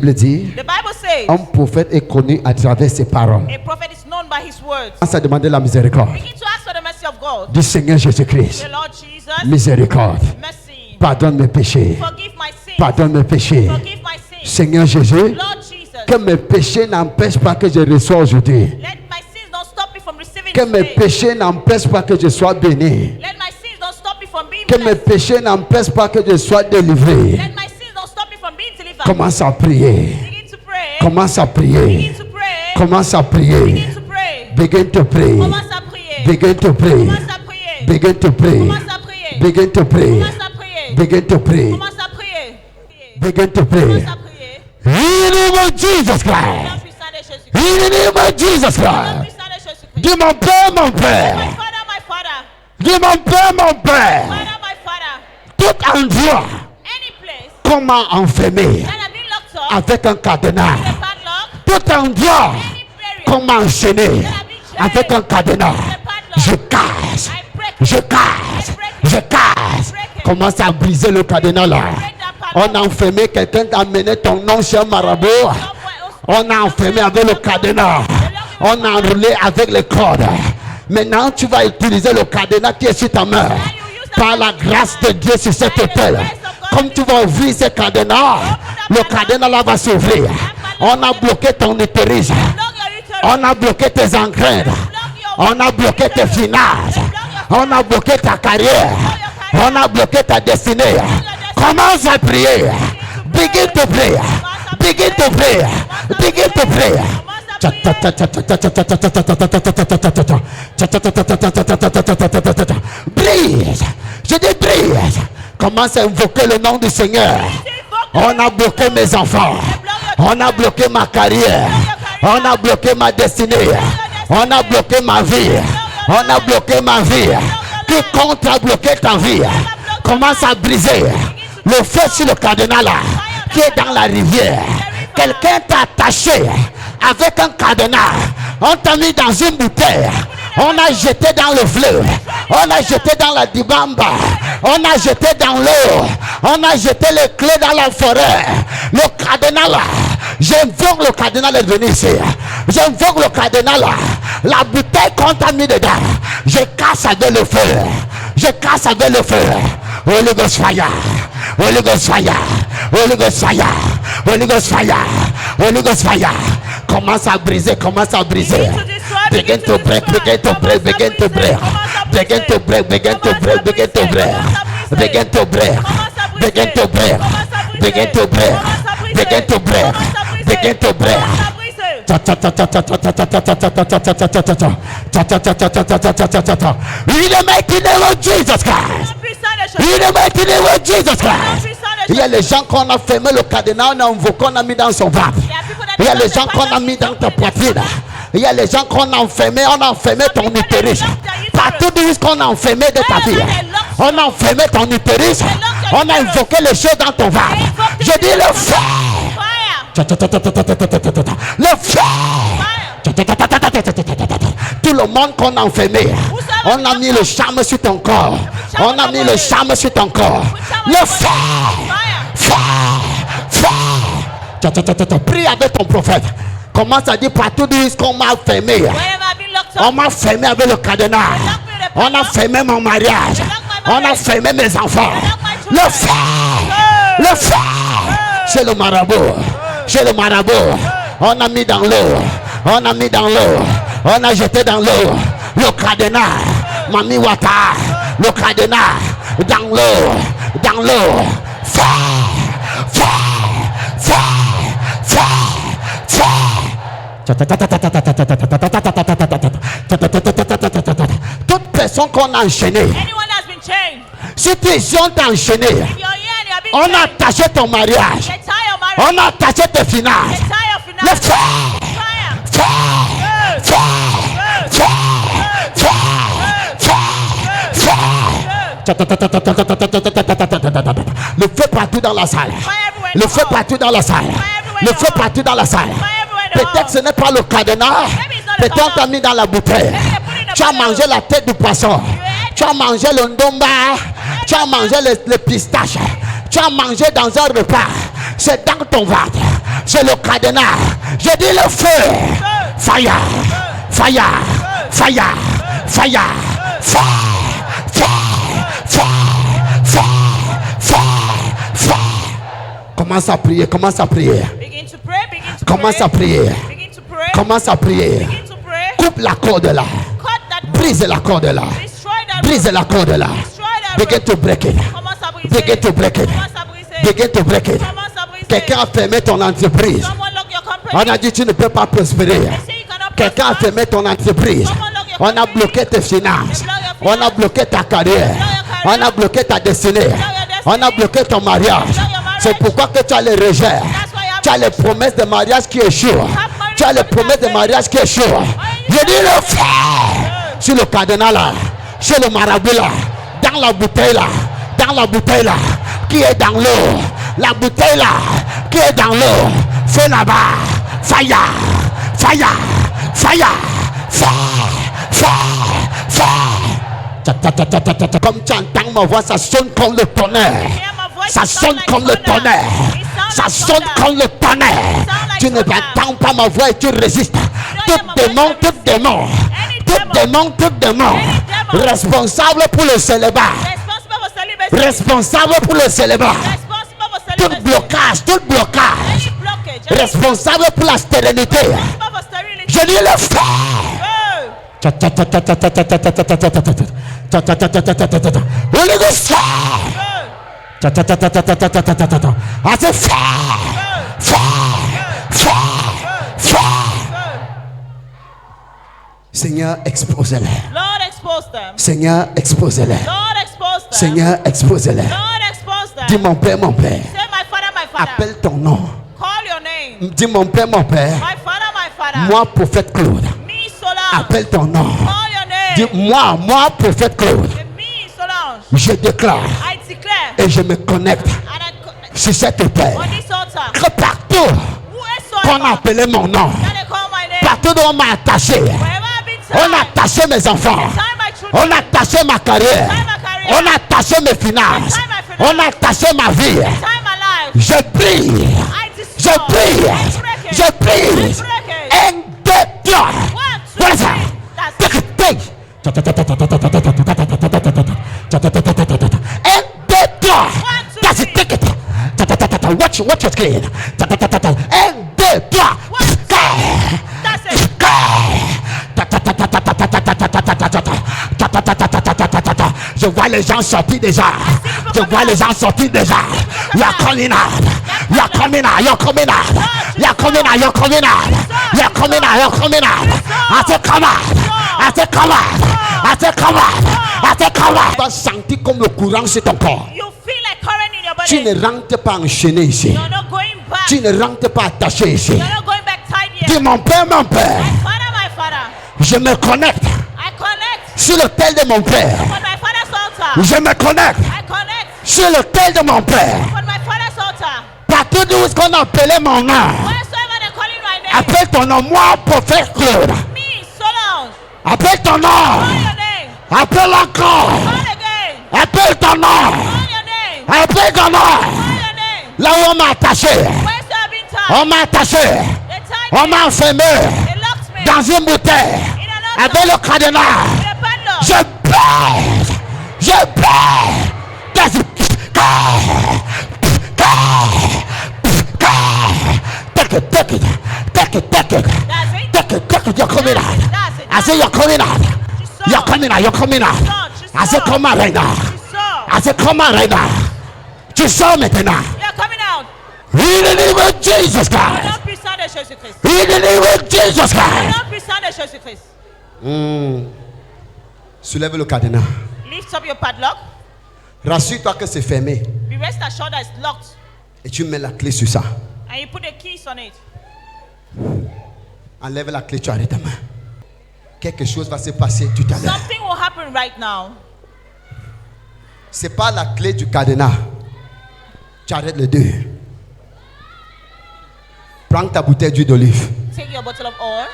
Bible dit, The Bible says, un prophète est connu à travers ses paroles. a prophet is known by his words. Commence à demander la miséricorde Begin to ask for the mercy of God. du Seigneur Jésus-Christ. The Lord Jesus, Miséricorde. mercy. Pardonne mes péchés. Forgive my sins. Pardonne mes péchés. Forgive my sins. Seigneur Jésus, Lord Jesus, que mes péchés n'empêchent pas que je reçois aujourd'hui. let my sins don't stop me from receiving Que mes today. péchés n'empêchent pas que je sois béni. Let my sins don't stop me from being Que mes blessed. péchés n'empêchent pas que je sois délivré. Let my sins don't stop me from being delivered. Commence à prier. Begin to pray. Commence à prier. Begin to pray. Commence à prier. Begin to pray. Begin to pray. Commence à prier. Begin to pray. Commence à prier. Begin to pray. Commence à prier. Begin to pray. Commence à prier. Begin to pray. Commence à prier. Begin to pray. Commence à prier. In the name of Jesus Dans Christ. le puissant de Jésus-Christ. In the name of Jesus Dans le Christ. puissant de Jésus-Christ. Dis mon Père, mon My Père. Father, my Father. Dis mon Père, mon Père. Father, my Father. Tout endroit Any place qu'on m'a enfermé that have been locked up, avec un cadenas. the padlock, Tout endroit any burial qu'on m'a enchaîné avec un cadenas. Je casse. Je casse. Je casse. Commence à briser le cadenas là. On a enfermé quelqu'un qui a amené ton nom, cher marabout. On a enfermé avec le cadenas. On a enroulé avec les cordes. Maintenant, tu vas utiliser le cadenas qui est sur ta main. Par la grâce de Dieu sur cet autel. Comme tu vas ouvrir ce cadenas, le cadenas là va s'ouvrir. On a bloqué ton utérus. On a bloqué tes engrais. On a bloqué tes finances. On a bloqué ta carrière. On a bloqué ta destinée. Commence à prier. Begin to pray. Begin to pray. Begin to pray. Brise. Je dis brise. Commence à invoquer le nom du Seigneur. On a bloqué mes enfants. On a bloqué ma carrière. On a bloqué ma destinée. On a bloqué ma vie. On a bloqué ma vie. Quiconque a bloqué ta vie, commence à briser. Le feu sur le cadenas là, qui est dans la rivière. Quelqu'un t'a attaché avec un cadenas. On t'a mis dans une bouteille. On a jeté dans le fleuve. On a jeté dans la dibamba. On a jeté dans l'eau. On a jeté les clés dans la forêt. Le cadenas là. J'invoque le cadenas de venir ici. J'invoque le cadenas là. La bouteille qu'on t'a mis dedans. Je casse avec le feu. Je casse avec le feu. Holy Ghost fire. Holy Ghost fire. Holy Ghost fire. Holy Ghost fire. Holy Ghost fire. Commence à briser. Commence à briser. Begin to break. Begin to break. Begin to break. Begin to break. Begin to break. Begin to break. Begin to break. Begin to break. Begin to break. Begin to break. Begin to break. In the mighty name of Jesus Christ. In the mighty name of Jesus Christ. Il y a les gens qu'on a fermé le cadenas, on a invoqué, on a mis dans son ventre. Il y a les gens qu'on a mis dans ta poitrine. Il y a les gens qu'on a enfermés, on a enfermé ton utérus. Partout d'où qu'on a enfermé de ta vie. On a enfermé ton utérus. On a invoqué les choses dans ton ventre. Je dis le feu. Le feu. Tout le monde qu'on a enfermé, on a mis le charme sur ton corps. On a mis le charme sur ton corps. Le feu. Feu. Feu. Prie avec ton prophète. Commence à dire partout d'où qu'on m'a enfermé. On m'a fermé avec le cadenas. On a fermé mon mariage. On a fermé mes enfants. Le feu. Le feu. C'est le marabout. Chez le marabout, on a mis dans l'eau, on a mis dans l'eau, on a jeté dans l'eau, le cadenas, Mami Wata, le cadenas, dans l'eau, feu, feu, feu, feu, feu. Toute personne qu'on a enchaînée, si tes gens t'ont enchaîné, on a attaché ton mariage. On a attaché tes finances. Le feu. Feu. Feu. Feu. Feu. Le feu partout dans la salle. Le feu partout dans la salle. Le feu partout dans la salle. Peut-être ce n'est pas le cadenas. Peut-être on t'a mis dans la bouteille. Tu as mangé la tête du poisson. Tu as mangé le ndomba. Tu as mangé les pistaches. Tu as mangé dans un repas. C'est dans ton ventre. C'est le cadenas. Je dis le feu. Fire. Fire. Fire. Fire. Fire. Fire. Fire. Fire. Fire. Commence à prier. Commence à prier. Begin to pray. Begin to Commence à pray. prier. Begin to pray. Commence à prier. Begin to pray. Coupe la corde là. Cut that rope. Brise la corde là. Destroy that Brise rope. la corde là. Destroy that Begin rope. to break it. Commence à briser. Begin to break it. Commence à briser. Begin to break it. Commence à briser. Quelqu'un a fermé ton entreprise. Someone lock your company. On a dit tu ne peux pas prospérer. They say you cannot Quelqu'un a prosper. fermé ton entreprise. On a bloqué tes finances. On a bloqué ta carrière. On a bloqué ta destinée. On a bloqué ton mariage. C'est pourquoi que tu as les rejets. Tu as les promesses de mariage qui échouent. Tu as les promesses de mariage qui échouent. Je dis le feu sur le cadenas là, sur le marabout là, dans la bouteille là, dans la bouteille là, qui est dans l'eau. La bouteille là, qui est dans l'eau. Feu là-bas. Fire. Fire. Fire. Fire. Fire. Fire. Comme tu entends ma voix, ça sonne comme le tonnerre. Ça sonne comme le tonnerre. Ça sonne comme le tonnerre. Tu ne entends pas ma voix et tu résistes. Tout démon, tout démon, tout démon, tout démon, responsable pour le célibat, Responsible for celibacy. responsable pour le célibat, Responsible for tout celibacy. blocage, tout blocage, Any blockage. Any responsable pour la stérilité. responsible for sterility. Je dis le frère. Oh. Holy Ghost fire. I say fire. Fire. Fire. Fire. Seigneur, expose-les. Lord, expose them. Seigneur, expose-les. Lord, expose them. Seigneur, expose-les. Lord, expose them. Dis mon Père, mon Père. Say, my father. Appelle ton nom. Call your name. Dis mon Père, mon Père. My father. Moi, prophète Claude. Me, Solange. Appelle ton nom. Call your name. Dis moi, prophète Claude. Say, me, Solange. Je déclare I declare. et je me connecte And I connect sur cette terre. on this altar. Que partout qu'on a Whoesoever appelé mon nom, that they call my name. partout où on m'a attaché, Wherever I've been on a tied. attaché mes enfants, Tie my children. on a attaché ma carrière, on a attaché mes finances, on a attaché ma vie. Tie my life. Je prie, I je destroy. prie, I break it. je prie. I break it. 1, 2, 3. 1, 2, Voilà ça. 3. That's it. Take. 1, 2, 3. That's it. Take it. Watch your screen. 1, 2, 3. That's it. Je vois les gens sortir déjà. Je vois les gens sortir déjà. You're coming out. You're coming out. You're coming out. You're coming out. You're coming out. You're coming out. You're coming out. I say come out. I say come out. I say come out. I say come out. Tu vas sentir comme le courant sur ton corps. You feel like current in your Tu body. ne rentres pas enchaîné ici. You're not going back. Tu ne rentres pas attaché ici. You're not going back tied Dis yet. mon Père, mon Père. My father. Je me connecte I connect sur l'autel de mon Père. on my father's altar. Je me connecte I connect sur l'autel de mon Père. on my father's altar. Partout où est-ce qu'on a appelé mon nom. Wheresoever they're calling my name. Appelle ton nom, moi, prophète Claude. Me, Solange. Appelle ton Call nom. your name. Appelle encore. Call again. Appelle ton nom. Call your name. Appelle ton nom. Call your name. Là où on m'a attaché. Where's I've been tied? On m'a attaché. They tied On me. m'a enfermé They locked me. dans une bouteille. In an Avec altar. le cadenas. With a padlock. Je baise. Je baise. That's it. Take it. Take it. Take it. Take it. That's it. Take it. Take it. You're coming out. That's it. I say you're coming out. She saw. You're coming out. You're coming out. I say come out right now. She saw. I say come out right now. Tu sors maintenant. You're coming out. In the name of Jesus Christ. Non puissant de Jésus-Christ. In the name of Jesus Christ. Non puissant de Jésus-Christ. Soulève le cadenas. Lift up your padlock. Rassure-toi que c'est fermé. Be rest assured that it's locked. Et tu mets la clé sur ça. And you put the keys on it. Enlève la clé, tu arrêtes ta main. Quelque chose va se passer tout à l'heure. Something will happen right now. C'est pas la clé du cadenas. Tu arrêtes les deux. Prends ta bouteille d'huile d'olive. Take your bottle of oil.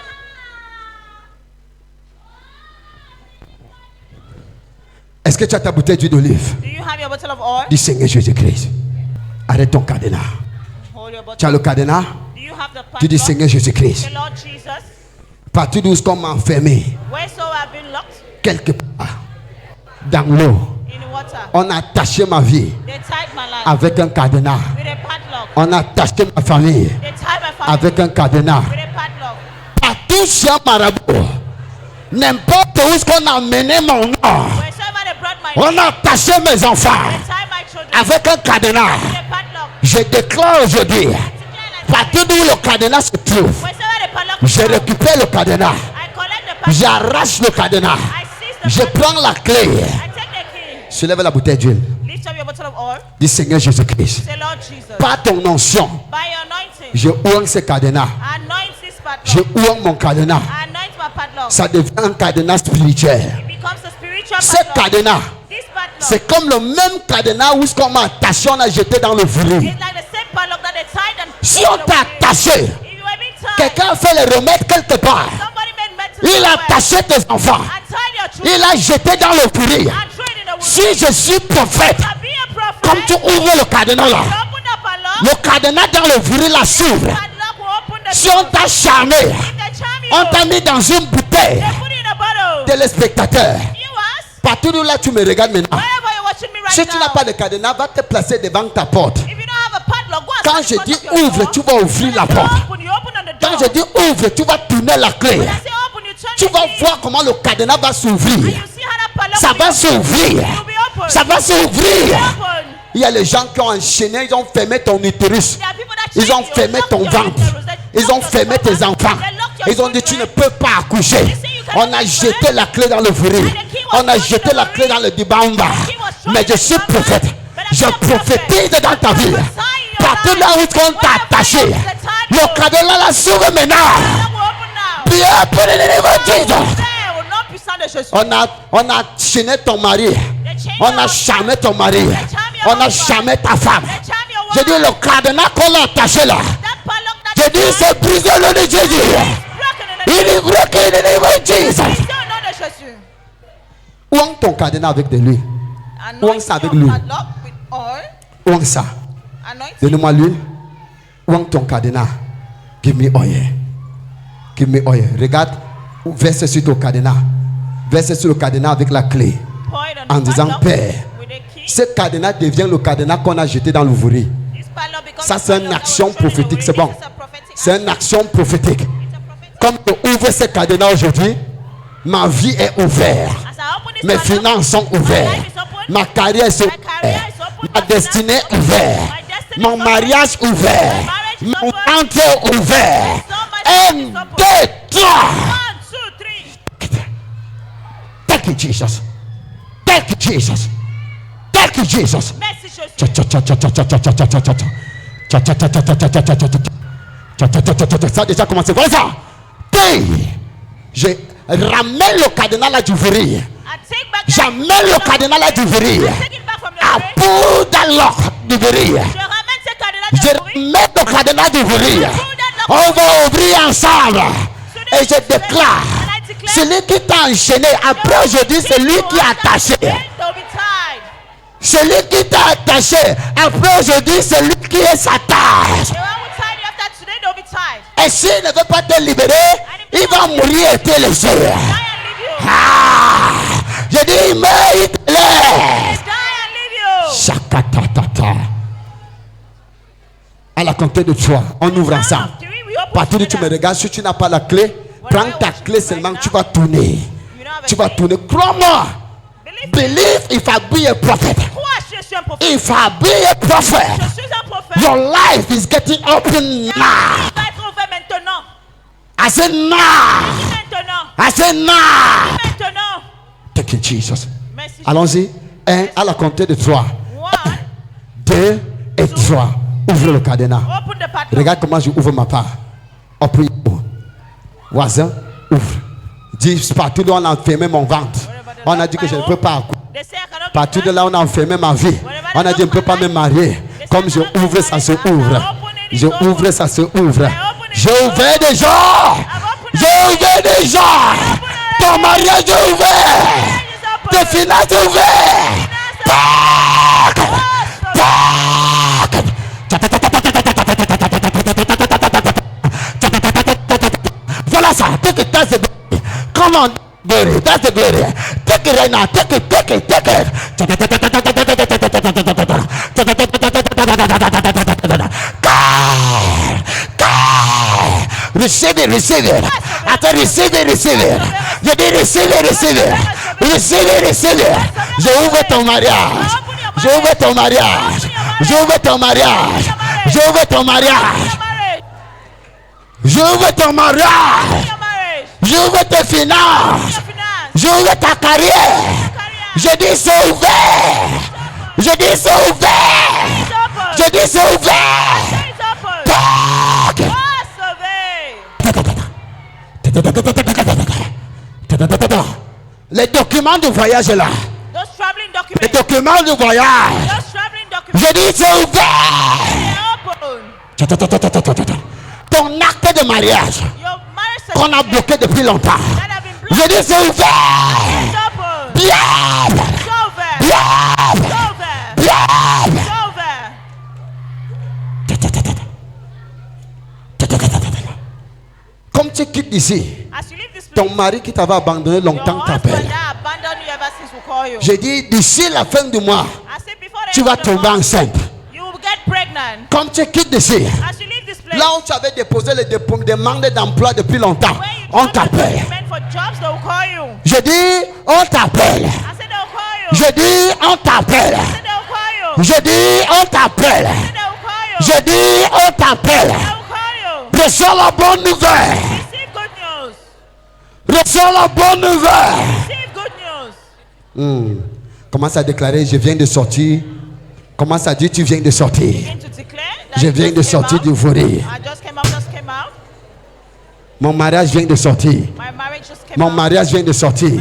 Est-ce que tu as ta bouteille d'huile d'olive? Do you have your bottle of oil? Dis Seigneur Jésus-Christ. Arrête ton cadenas. Hold your Tu as bottle. le cadenas? Do you have the Tu dis padlock. Seigneur Jésus-Christ, Say, Lord Jesus, partout d'où qu'on m'a enfermé, whereso I've been locked quelque part, dans l'eau, in the water, on a attaché ma vie they tied my life avec un cadenas. with a padlock. On a attaché ma famille They tied my family avec un cadenas. with a padlock. Partout sur un marabout, n'importe où ce qu'on a mené mon nom, Wheresoever they brought my on a attaché mes enfants they tied my children avec un cadenas. with a padlock. Je déclare aujourd'hui, Declare that partout où le cadenas se trouve, wheresoever the padlock je récupère le cadenas, I collect the padlock. j'arrache le cadenas, I seize the je padlock. prends la clé. I take the key. Soulève la bouteille d'huile. Lift up your bottle of oil. Dis Seigneur Jésus-Christ, Say, Lord Jesus, par ton onction, by your anointing, je ouvre ce cadenas. anoint this Je padlock. ouvre mon cadenas. Anoint my padlock. Ça devient un cadenas spirituel. It becomes a spiritual Ce padlock. cadenas, This padlock c'est comme le même cadenas où ce qu'on m'a attaché, on a jeté dans le vrille. is like the same padlock that they tied and Si on t'a attaché, If you were being tied, quelqu'un fait le remettre quelque part. somebody made metal Il a somewhere attaché tes enfants. and tied your children Il a jeté dans le vrille. and thrown in the woods. Si je suis prophète, Now be a prophet. comme tu ouvres le cadenas là, You open the padlock. le cadenas dans le vrille là s'ouvre. Padlock will open the Si on t'a charmé, If they charm you, on t'a mis dans une bouteille. they put it in a bottle. Téléspectateur, Viewers, partout où là tu me regardes maintenant. wherever you're watching me right Si tu n'as now, pas de cadenas, va te placer devant ta porte. if you don't have a padlock, go and Quand stand je in front dis of your ouvre, door. tu vas ouvrir la When I say porte. open, you open on the Quand door. je dis ouvre, tu vas tourner la clé. When I say open, you turn Tu the vas key. voir comment le cadenas va And s'ouvrir. you see how that padlock Ça will va be s'ouvrir. will be open. Ça va s'ouvrir. Open. Il y a les gens qui ont enchaîné, ils ont fermé ton utérus. There are people that Ils chain ont you, fermé lock ton your ventre. uterus, they Ils lock ont your fermé stomach, tes enfants. they lock your Ils ont dit tu ne children. peux pas accoucher. They say you cannot On a give jeté birth. la clé dans le vrille. And the key was On a thrown in jeté the la clé vrille. dans le dibamba. The key was thrown Mais in je the suis dibamba. prophète. But I'm Je not a prophet. prophétise dans ta vie. I prophesy in your Partout life. là où on t'a Wherever attaché, they tied you, le cadenas là s'ouvre maintenant. padlock will open now. Bien pour le niveau de Jésus. There will not be sound of Jesus. On a chaîné ton mari. They chain On your a husband. charmé ton mari. On a charmé ta femme. They charm your Je dis wife. le cadenas qu'on a attaché là. That padlock that Je you dis tied c'est brisé le nom de Jésus. is broken in the Il est broken in the name of Jesus. Still not of Jesus. Ouang ton cadenas avec de l'huile. Anoint ça avec your lui. padlock with oil. Ouang ça. Anoint it. Donne-moi l'huile. Ouang ton cadenas. Give me oil. Give me oil. Regarde. Verse sur ton cadenas. Verse sur le cadenas avec la clé. Pour it on En the disant padlock Père. with a key. Ce cadenas devient le cadenas qu'on a jeté dans l'ouvrier. This padlock becomes Ça, a c'est une padlock that action was thrown in the prophétique, c'est wind. bon. This is a prophetic C'est une action prophétique. It's a prophetic. Comme tu ouvres ce cadenas aujourd'hui, ma vie est ouverte. As I open this Mes padlock, finances sont my ouvertes. life is open. Ma carrière est My ouverte. career is open. Ma My destinée finances est is ouverte. open. My destiny Mon is open. mariage ouvert. My marriage is Mon open. ventre est ouvert. So my Un, life is open. 2, 3. 1, 2, 3. Thank you, Jesus. Thank you, Jesus. Thank you, Jesus. Merci Jésus. Cha cha cha cha cha cha cha cha cha cha cha cha. Cha cha cha cha cha cha cha cha cha cha. Cha cha cha cha cha cha. Ça a déjà commencé. Voilà ça. Je ramène le cadenas là du vrille. I take back that J'amène le cadenas là du vrille. I take it back from the À grave. bout dans l'or du vrille. Je ramène ce cadenas Je de bruit. remets le cadenas du vrille. On va ouvrir ensemble. Et je déclare, celui qui t'a enchaîné, après aujourd'hui, c'est lui qui est attaché. They'll be tied. Celui qui t'a attaché, après aujourd'hui, c'est lui qui est sa tâche. The one who tied you after today, they'll be tied. Et s'il ne veut pas te libérer, il va mourir et te laisser. Die and leave you. Ah, je dis, il meurt, il te laisse. Die and leave you. Chakatatata. À la compter de toi, on ouvre ensemble. Count of three, we open Partout où tu me together. regardes, si tu n'as pas la clé, prends ta clé seulement, tu vas tourner. You don't have a Tu vas key? tourner. Crois-moi. Believe me. Believe if I be a prophet. Crois, je suis un prophète. If I be a Je prophet, suis un prophète. your life is getting open now. Il va être ouvert maintenant. I said now. Maintenant. I said now. Maintenant. Thank you, Jesus. Merci. Allons-y. Un, à la compter de 3. One. 2 et 3. Ouvre le cadenas. Open the padlock. Regarde comment je ouvre ma part. Open. Voisin, ouvre. Dis partout là on a enfermé mon ventre. On a dit que je ne peux pas accoucher. They say I cannot be Partout de tied. là on a enfermé ma vie. On a dit je ne peux pas me marier. Comme je ouvre, ça se ouvre. Je ouvre, ça se ouvre. J'ai ouvert des gens. J'ai ouvert des gens. Ton mariage est ouvert. Tes finances sont ouvertes. Tac. Tac. glory. That's the glory. Take it right now. Take it. Take it. Take it. Receive it. Receive it. I said receive it. Receive it. You did receive it. Receive it. Receive it. Receive it. Je ouvre ton mariage. Je ouvre ton mariage. Je ouvre ton mariage. Je ouvre ton mariage. J'ouvre ton mariage. J'ouvre tes finances. J'ouvre ta carrière. Je dis c'est ouvert. Je dis c'est ouvert. Je dis c'est ouvert. Les documents de voyage là. Les documents de voyage. Je dis c'est ouvert. Ton acte de mariage qu'on a bloqué depuis longtemps. Je dis c'est ouvert. Diable. Diable. Diable. Comme tu quittes d'ici, ton mari qui t'avait abandonné longtemps t'appelle. J'ai dit d'ici la fin du mois, tu vas tomber enceinte. Comme tu quittes d'ici, là où tu avais déposé les demandes d'emploi depuis longtemps, on t'appelle. Je dis, on t'appelle. Je dis, on t'appelle. Je dis, on t'appelle. Je dis, on t'appelle. Reçois la bonne nouvelle. Reçois la bonne nouvelle. Commence à déclarer, je viens de sortir. Commence à dire, tu viens de sortir. Je viens de sortir du fourré. Mon mariage vient de sortir. Mon mariage vient de sortir.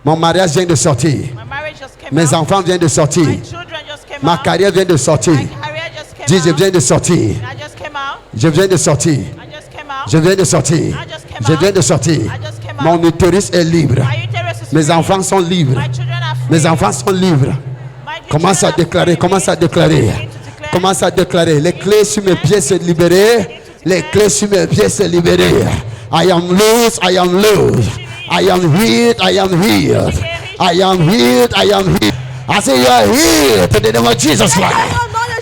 Mon mariage vient de sortir. Mes enfants viennent de sortir. Ma carrière vient de sortir. Dis, je viens de sortir. Je viens de sortir. Je viens de sortir. Je viens de sortir. Mon utérus est libre. Mes enfants sont libres. Mes enfants sont libres. Commence à déclarer. Commence à déclarer. Commence à déclarer. Les clés sur mes pieds se libérer. Les clés sur mes pieds se libérer. I am loose. I am loose. I am healed. I am healed. I am healed. I am healed. I say you are healed in the name of Jesus Christ.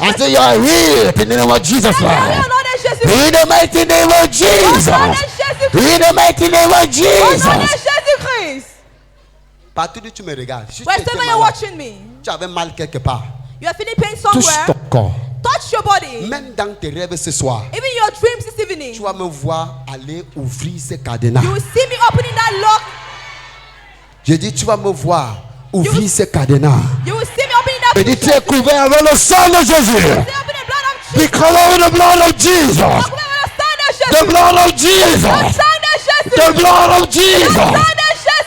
I say you are healed in the name of Jesus Christ. In the mighty name of Jesus. In the mighty name of Jesus. Partout où tu me regardes, si Wherever you're watching me, tu avais mal quelque part, you are feeling pain touche somewhere. ton corps. Touch your body. Même dans tes rêves ce soir, Even your dreams this evening. tu vas me voir aller ouvrir ces cadenas. You will see me opening that lock. Je dis, tu vas me voir ouvrir ces cadenas. You will see me opening that Je dis, tu prison. es couvert avec le sang de Jésus. You will see opening the blood of Jesus. Be covered with the blood of Jesus. The blood of Jesus. The blood of Jesus.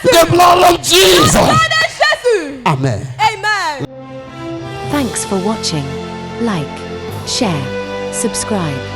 The blood of Jesus. Amen. Amen. Thanks for watching. Like, share, subscribe.